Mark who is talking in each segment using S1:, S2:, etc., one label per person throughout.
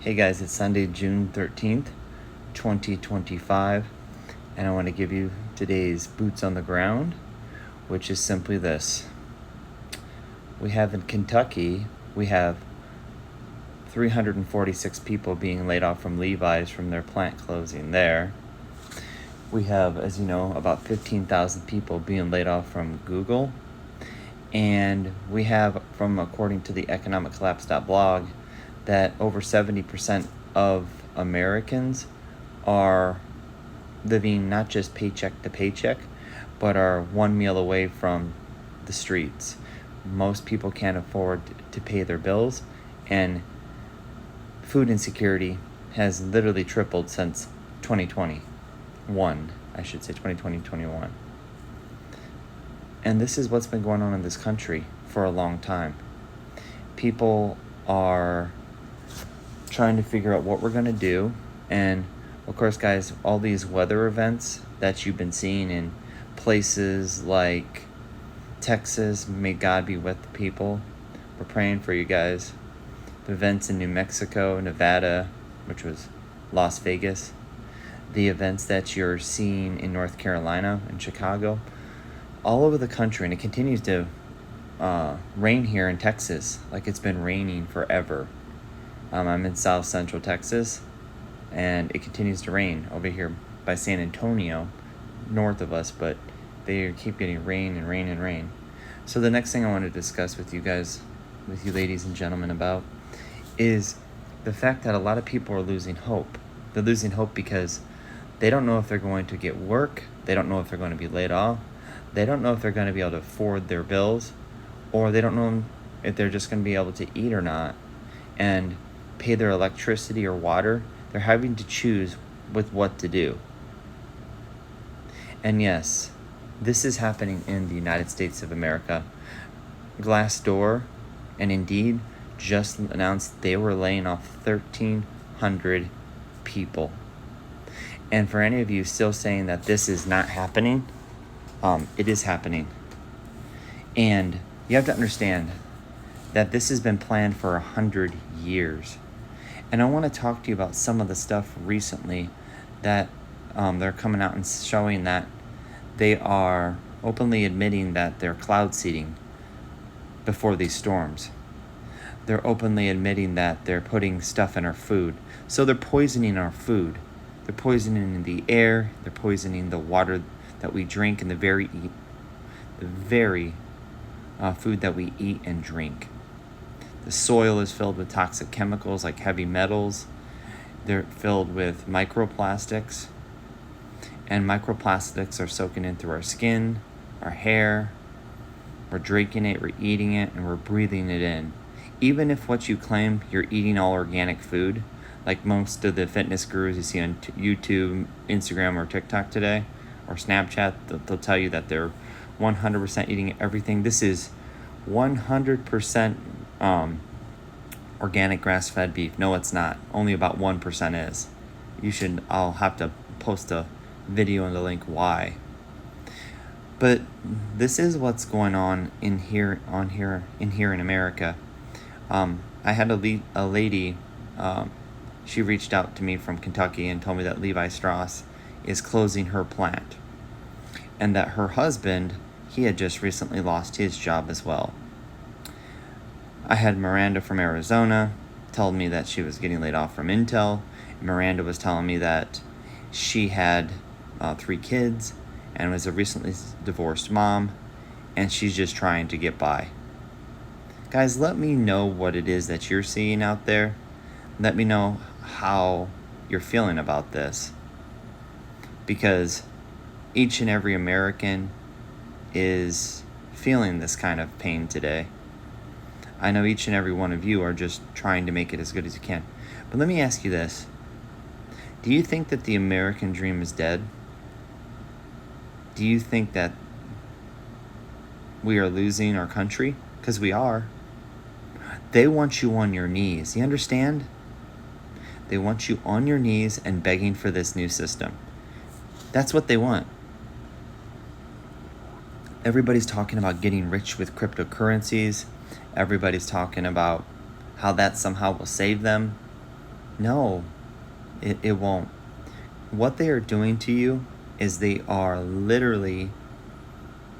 S1: Hey guys, it's Sunday, June 13th, 2025, and I want to give you today's boots on the ground, which is simply this. We have in Kentucky, we have 346 people being laid off from Levi's from their plant closing there. We have, as you know, about 15,000 people being laid off from Google. And we have, from according to the economiccollapse.blog, that over 70% of Americans are living not just paycheck to paycheck, but are one meal away from the streets. Most people can't afford to pay their bills, and food insecurity has literally tripled since 2021. I should say 2021. And this is what's been going on in this country for a long time. People are trying to figure out what we're going to do. And of course, guys, all these weather events that you've been seeing in places like Texas, may God be with the people. We're praying for you guys. The events in New Mexico, Nevada, which was Las Vegas. The events that you're seeing in North Carolina and Chicago. All over the country, and it continues to rain here in Texas like it's been raining forever. I'm in South Central Texas, and it continues to rain over here by San Antonio, north of us, but they keep getting rain and rain and rain. So the next thing I want to discuss with you guys, with you ladies and gentlemen, about is the fact that a lot of people are losing hope. They're losing hope because they don't know if they're going to get work. They don't know if they're going to be laid off. They don't know if they're going to be able to afford their bills, or they don't know if they're just going to be able to eat or not and pay their electricity or water. They're having to choose with what to do. And yes, this is happening in the United States of America. Glassdoor and Indeed just announced they were laying off 1,300 people. And for any of you still saying that this is not happening, it is happening. And you have to understand that this has been planned for 100 years. And I want to talk to you about some of the stuff recently that they're coming out and showing that they are openly admitting that they're cloud seeding before these storms. They're openly admitting that they're putting stuff in our food. So they're poisoning our food. They're poisoning the air. They're poisoning the water that we drink and the very food that we eat and drink. The soil is filled with toxic chemicals like heavy metals. They're filled with microplastics. And microplastics are soaking in through our skin, our hair. We're drinking it, we're eating it, and we're breathing it in. Even if what you claim you're eating all organic food, like most of the fitness gurus you see on YouTube, Instagram, or TikTok today, or Snapchat, they'll tell you that they're 100% eating everything. This is 100% organic grass-fed beef. No, it's not. Only about 1% is. I'll have to post a video and the link why. But this is what's going on in America. I had a lady, she reached out to me from Kentucky and told me that Levi Strauss is closing her plant, and that her husband, he had just recently lost his job as well. I had Miranda from Arizona tell me that she was getting laid off from Intel. Miranda was telling me that she had 3 kids and was a recently divorced mom, and she's just trying to get by. Guys, let me know what it is that you're seeing out there. Let me know how you're feeling about this, because each and every American is feeling this kind of pain today. I know each and every one of you are just trying to make it as good as you can. But let me ask you this. Do you think that the American dream is dead? Do you think that we are losing our country? Because we are. They want you on your knees. You understand? They want you on your knees and begging for this new system. That's what they want. Everybody's talking about getting rich with cryptocurrencies. Everybody's talking about how that somehow will save them. No, it won't. What they are doing to you is they are literally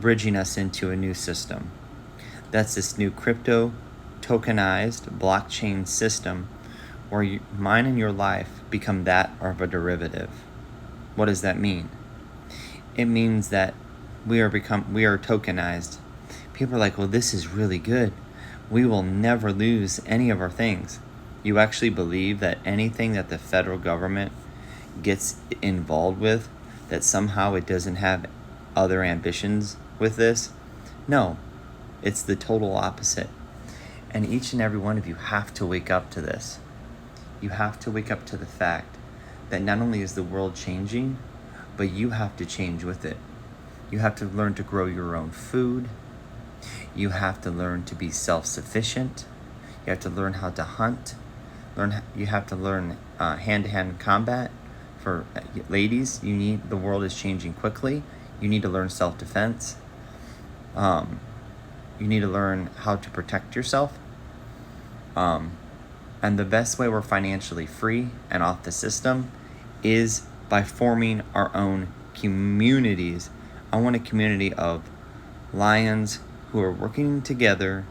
S1: bridging us into a new system. That's this new crypto tokenized blockchain system where mine and your life become that of a derivative. What does that mean? It means that we are tokenized. People are like, well, this is really good. We will never lose any of our things. You actually believe that anything that the federal government gets involved with, that somehow it doesn't have other ambitions with this? No, it's the total opposite. And each and every one of you have to wake up to this. You have to wake up to the fact that not only is the world changing, but you have to change with it. You have to learn to grow your own food. You have to learn to be self-sufficient. You have to learn how to hunt. You have to learn hand-to-hand combat. For ladies, the world is changing quickly. You need to learn self-defense. You need to learn how to protect yourself. And the best way we're financially free and off the system is by forming our own communities. I want a community of lions who are working together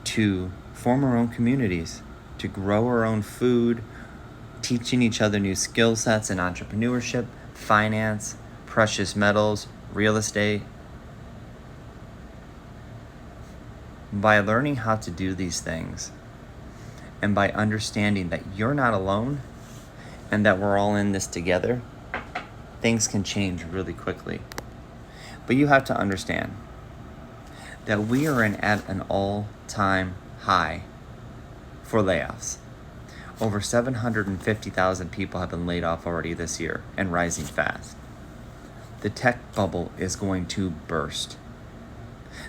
S1: to form our own communities, to grow our own food, teaching each other new skill sets in entrepreneurship, finance, precious metals, real estate. By learning how to do these things, and by understanding that you're not alone and that we're all in this together, things can change really quickly. But you have to understand that we are at an all-time high for layoffs. Over 750,000 people have been laid off already this year and rising fast. The tech bubble is going to burst.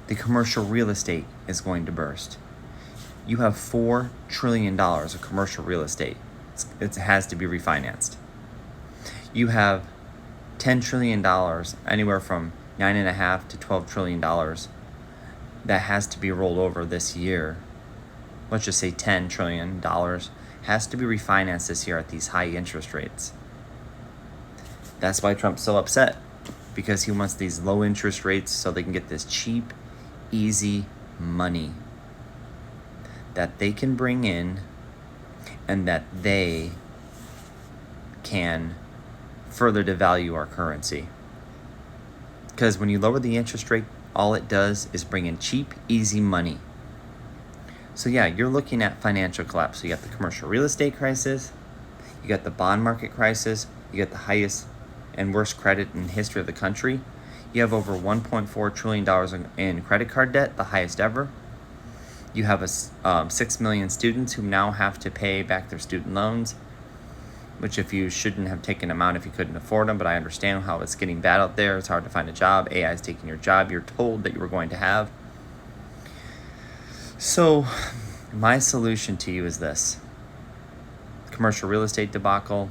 S1: The commercial real estate is going to burst. You have $4 trillion of commercial real estate. It has to be refinanced. You have $10 trillion, anywhere from $9.5 to $12 trillion, that has to be rolled over this year. Let's just say $10 trillion has to be refinanced this year at these high interest rates. That's why Trump's so upset, because he wants these low interest rates so they can get this cheap, easy money that they can bring in and that they can further devalue our currency. Because when you lower the interest rate, all it does is bring in cheap, easy money. So yeah, you're looking at financial collapse. So you got the commercial real estate crisis, you got the bond market crisis, you got the highest and worst credit in the history of the country. You have over $1.4 trillion in credit card debt, the highest ever. You have 6 million students who now have to pay back their student loans, which if you shouldn't have taken them out if you couldn't afford them, but I understand how it's getting bad out there. It's hard to find a job. AI is taking your job you're told that you were going to have. So my solution to you is this. Commercial real estate debacle,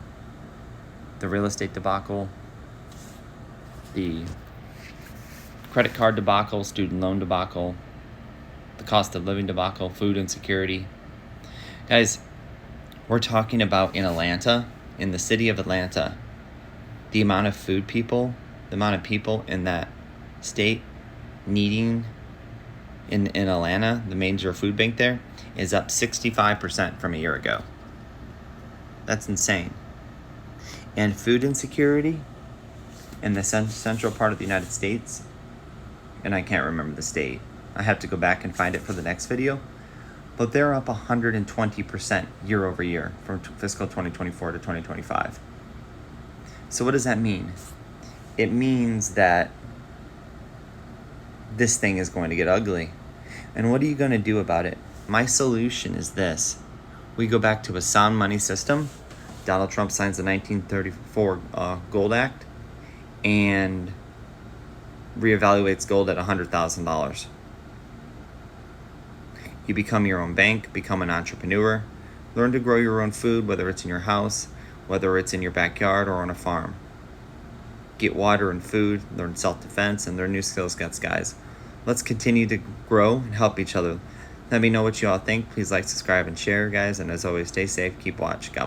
S1: the real estate debacle, the credit card debacle, student loan debacle, the cost of living debacle, food insecurity. Guys, we're talking about in Atlanta, in the city of Atlanta, the amount of people in that state needing in Atlanta, the major food bank there, is up 65% from a year ago. That's insane. And food insecurity in the central part of the United States, and I can't remember the state. I have to go back and find it for the next video. But they're up 120% year over year from fiscal 2024 to 2025. So what does that mean? It means that this thing is going to get ugly. And what are you going to do about it? My solution is this. We go back to a sound money system. Donald Trump signs the 1934 Gold Act and reevaluates gold at $100,000. You become your own bank, become an entrepreneur, learn to grow your own food, whether it's in your house, whether it's in your backyard or on a farm. Get water and food, learn self-defense, and learn new skill sets, guys. Let's continue to grow and help each other. Let me know what you all think. Please like, subscribe, and share, guys. And as always, stay safe, keep watch. God